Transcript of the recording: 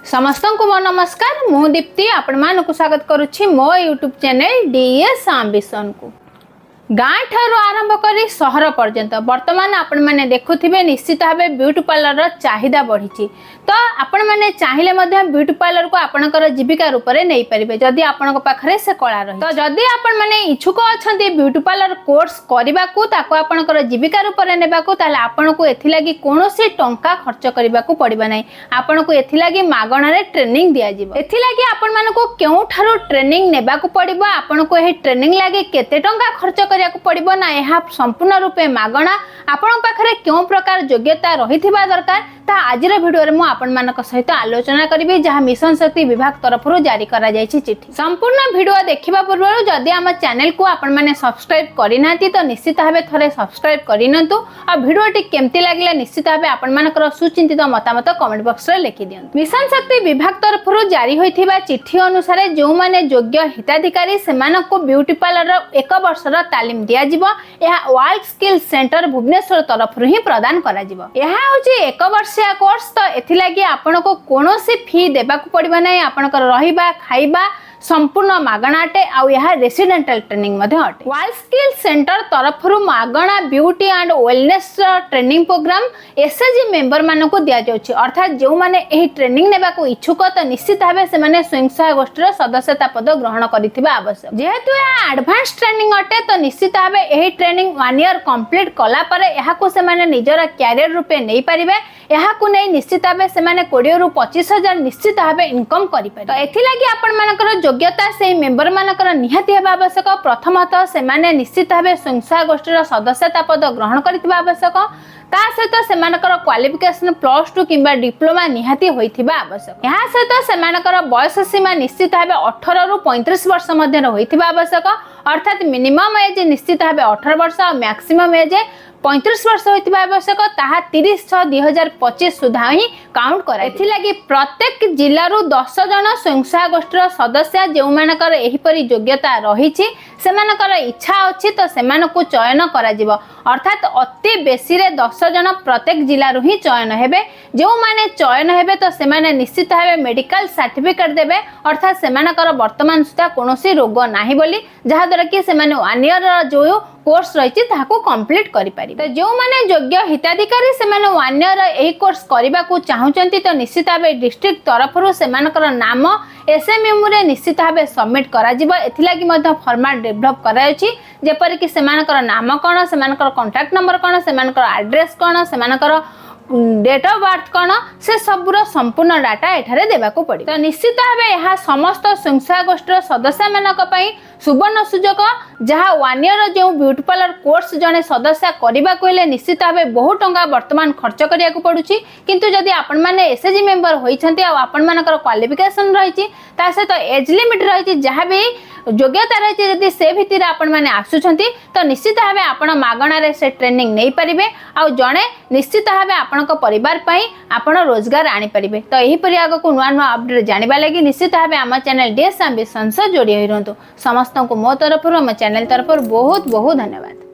समस्त को मो नमस्कार मु दीप्ति आपण मानक स्वागत करुछि मो यूट्यूब चैनल डीएस एम्बिशन को। गाँ ठारू आरंभ करी सहर पर्यंत वर्तमान आपण माने देखुथिबे निश्चित भाबे ब्यूटी पार्लर चाहिदा बढ़ी। तो आपण माने चाहिले मध्य ब्यूटी पार्लर को आपणकर जीविका रूप में नहीं पारिबे जदि आपणक पाखरे से कला रही। तो जदि आपण माने इच्छुक अछंती ब्यूटी पार्लर कोर्स करबा को ताको आपणकर जीविका रूप में नेबा को ताले आपणको एथि लागि कोनोसी टंका खर्च करबा को पड़िबा नै। आपणको एथि लागि मागणा रे ट्रेनिंग दिया जिवो। एथि लागि आपण मानको केउ ठारू ट्रेनिंग नेबा को पड़िबो आपणको एही ट्रेनिंग लागि केते टंका खर्च करिया को पड़िबो ना यह संपूर्ण रूपे मागणा। आपण पाखरे केउ प्रकार योग्यता रहिथिबा दरकार ता आजिर वीडियो रे मु आपण मानक सहित आलोचना करिबे जहा मिशन शक्ति विभाग तरफ जारी करा जायछि चिट्ठी। संपूर्ण वीडियो देखिबा पूर्व जदि आम चैनल को आपण माने सब्सक्राइब करिनाती तो निश्चित भाबे थरे सब्सक्राइब करिनंतु आ वीडियोटी केमती लागले निश्चित भाबे आपण मानकर सुचिंतित मतामत कमेंट बॉक्स रे लिखि दियंतु। मिशन शक्ति विभाग तरफ जारी होइथिबा चिट्ठी अनुसार जो माने योग्य हिताधिकारी सेमानको ब्यूटी पार्लर 1 वर्षर तालीम दिया जिवो। एहा वर्ल्ड स्किल सेंटर भुवनेश्वर तरफ ही प्रदान करा जिवो। एहा होची 1 वर्ष कोर्स। तो एथिलागी आपण को कोनोसी फी देबा को पड़िबा नै। आपणकर रहिबा खाइबा संपूर्ण मागणाटे आउ यह रेसिडेंटल ट्रेनिंग मध्ये अटे। वर्ल्ड स्किल सेंटर तरफ मागणा beauty and wellness training program SAG member मानक दिया जाउछि। अर्थात जो माने एही ट्रेनिंग नेबा को इच्छुक तो निश्चित भाबे से माने स्वयं सहायक गोष्ठीर सदस्यता पद ग्रहण करिथिबा आवश्यक। जेहेतु यह एडवांस ट्रेनिंग अटे तो निश्चित भाबे एही ट्रेनिंग 1 ईयर कंप्लीट कला परे यहा को से माने निजर कैरियर रूपे नै परिबे। यहा को नै निश्चित भाबे से माने 20 रु 25 हजार निश्चित भाबे इनकम करि पारे। तो एथि लागि आपण मानकर योग्यता से मेंबर मानकर निहाती हेबा आवश्यक। प्रथमतः से माने निश्चित भाबे स्वयं सहायक गोष्ठीर सदस्यता पद ग्रहण करिथिबा आवश्यक। ता सहित सेमानकर क्वालिफिकेशन +2 किंबा डिप्लोमा निहाती होइथिबा आवश्यक। यहाँ सहित सेमानकर बयस सीमा निश्चित भाबे 18 रु 35 वर्ष मध्य होइथिबा आवश्यक। अर्थात मिनिमम एज निश्चित भाबे 18 वर्ष और मैक्सिमम एज 35 वर्ष होइथिबा आवश्यक। ताहा 30/6/2025 सुधा ही काउंट करा। एथि लागि प्रत्येक जिल्ला रु 10 जन स्वयं सहायक गोष्ठीर सदस्य जे मानकर एही परि योग्यता रहिछि सेमानकर इच्छा अछि तो सेमानकु चयन करा जिवो। अर्थात अति बेसी रे 10 जन प्रत्येक जिल्ला रु ही चयन हेबे। जो माने चयन हेबे तो सेमाने निश्चित भाबे मेडिकल सर्टिफिकेट देबे। अर्थात सेमानकर वर्तमान सुधा कोनोसी रोग नाही बोली जहा द्वारा कि सेमाने 1 ईयर जो कोर्स रही ताको कंप्लीट करि पारि। तो जो माने योग्य हिताधिकारी से माने 1 ईयर एही कोर्स करबा को चाहुचंती तो निश्चित भाबे डिस्ट्रिक्ट तरफरु सेमानकर नाम एसएमएम रे निश्चित भाबे सबमिट करा जिवो। एथि लागि मध्ये फॉर्मेट डेवलप करायछि जेपर कि सेमानकर नाम कोन सेमानकर कांटेक्ट नंबर कोन सेमानकर एड्रेस कोन सेमानकर डेट ऑफ बर्थ कौन से सबूर संपूर्ण डाटा एठारे देबा को पड़ी। तो निश्चित भाबे यह समस्त स्वयं सहायक गोष्ठीर सदस्य मानक पई सुवर्ण सुजोग जहाँ 1 ईयर जो ब्यूटी पार्लर कोर्स जने सदस्य करबा को हेले निश्चित भाबे बहुत टंका वर्तमान खर्च करिया को पडुची। किंतु जदि आपण माने एसएजी मेंबर होइछंती आ आपण मानकर क्वालिफिकेशन रहिछि ता सहित एज लिमिट रहिछि जहाँ भी योग्यता रही जदि से भितर आपण माने आसुछंती तो निश्चित भाबे आपण मागणा रे से ट्रेनिंग नै परिबे आ जणे निश्चित भाबे आपणक परिवार पई आपण रोजगार आनी परिबे। तो एही परि आगो को नुवा नुवा अपडेट जानिबा लागि निश्चित भाबे हम चैनल डीएस एम्बिशन से जोड़ी होई रहंतु। समस्त को मो तरफ आम चैनल तरफ बहुत बहुत धन्यवाद।